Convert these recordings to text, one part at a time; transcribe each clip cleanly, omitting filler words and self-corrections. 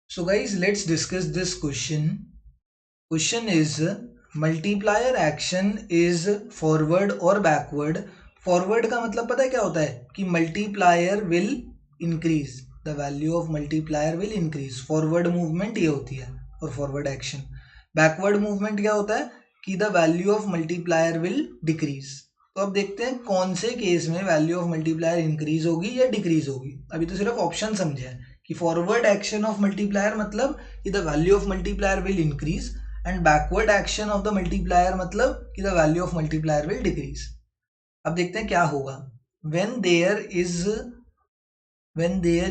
So guys, let's discuss this question. Question is multiplier action is forward or backward. Forward का मतलब पता है क्या होता है कि multiplier will increase, the value of multiplier will increase. Forward movement ये होती है और forward action. Backward movement क्या होता है कि the value of multiplier will decrease. तो अब देखते हैं कौन से केस में वैल्यू ऑफ मल्टीप्लायर इंक्रीज होगी या डिक्रीज होगी. अभी तो सिर्फ ऑप्शन समझे हैं कि फॉरवर्ड एक्शन ऑफ मल्टीप्लायर मतलब कि the value of multiplier will increase and backward action of the multiplier मतलब कि the value of multiplier will decrease. अब देखते हैं क्या होगा. When there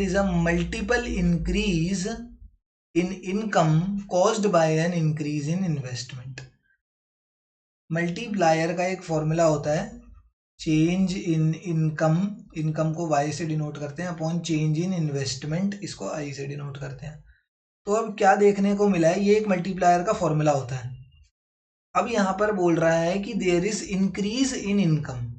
is a multiple increase in income caused by an increase in investment. Multiplier का एक formula होता है चेंज इन इनकम. इनकम को y से डिनोट करते हैं अपॉन चेंज इन इन्वेस्टमेंट, इसको i से डिनोट करते हैं. तो अब क्या देखने को मिला है, ये एक मल्टीप्लायर का फॉर्मूला होता है. अब यहाँ पर बोल रहा है कि there is increase in income.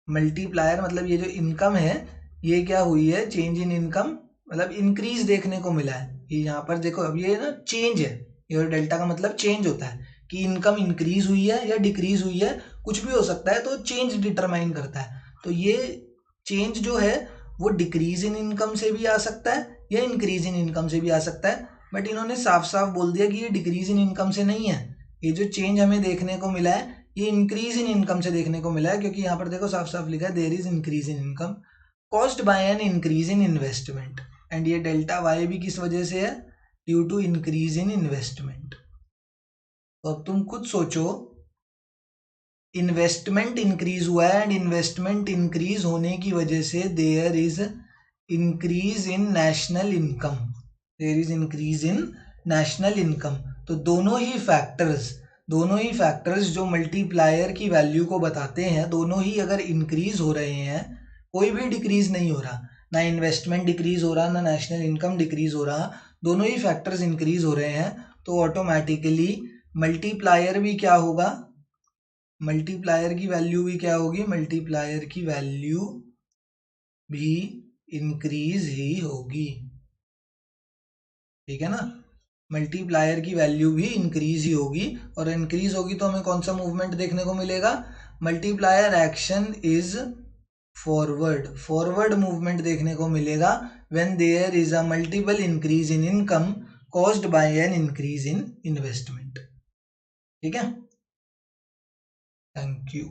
Multiplier मतलब ये जो इनकम है ये क्या हुई है, चेंज इन इनकम मतलब इंक्रीज देखने को मिला है. ये यहाँ पर देखो, अब ये ना चेंज है, ये डेल्टा का मतलब चेंज होता है कि इनकम इंक्रीज हुई है या डिक्रीज हुई है, कुछ भी हो सकता है, तो चेंज डिटरमाइन करता है. तो ये चेंज जो है वो डिक्रीज इन इनकम से भी आ सकता है या इंक्रीज इन इनकम से भी आ सकता है. बट इन्होंने साफ साफ बोल दिया कि ये डिक्रीज इन इनकम से नहीं है. ये जो चेंज हमें देखने को मिला है ये इंक्रीज इन इनकम से देखने को मिला है, क्योंकि यहाँ पर देखो साफ साफ लिखा है there is increase in income caused by an increase in investment. And ये डेल्टा वाई भी किस वजह से है, due to increase in investment. तो अब तुम खुद सोचो, इन्वेस्टमेंट इंक्रीज हुआ है एंड इन्वेस्टमेंट इंक्रीज होने की वजह से there is increase in national income. There is increase in national income. तो दोनों ही फैक्टर्स जो मल्टीप्लायर की वैल्यू को बताते हैं, दोनों ही अगर इंक्रीज हो रहे हैं, कोई भी डिक्रीज नहीं हो रहा, ना इन्वेस्टमेंट डिक्रीज हो रहा ना नेशनल इनकम डिक्रीज हो रहा, दोनों ही फैक्टर्स इंक्रीज हो रहे हैं, तो ऑटोमेटिकली मल्टीप्लायर भी क्या होगा, मल्टीप्लायर की वैल्यू भी क्या होगी, मल्टीप्लायर की वैल्यू भी इंक्रीज ही होगी. ठीक है ना, मल्टीप्लायर की वैल्यू भी इंक्रीज ही होगी. और इंक्रीज होगी तो हमें कौन सा मूवमेंट देखने को मिलेगा, multiplier action is forward movement देखने को मिलेगा when there is a multiple increase in income caused by an increase in investment. ठीक है, थैंक यू.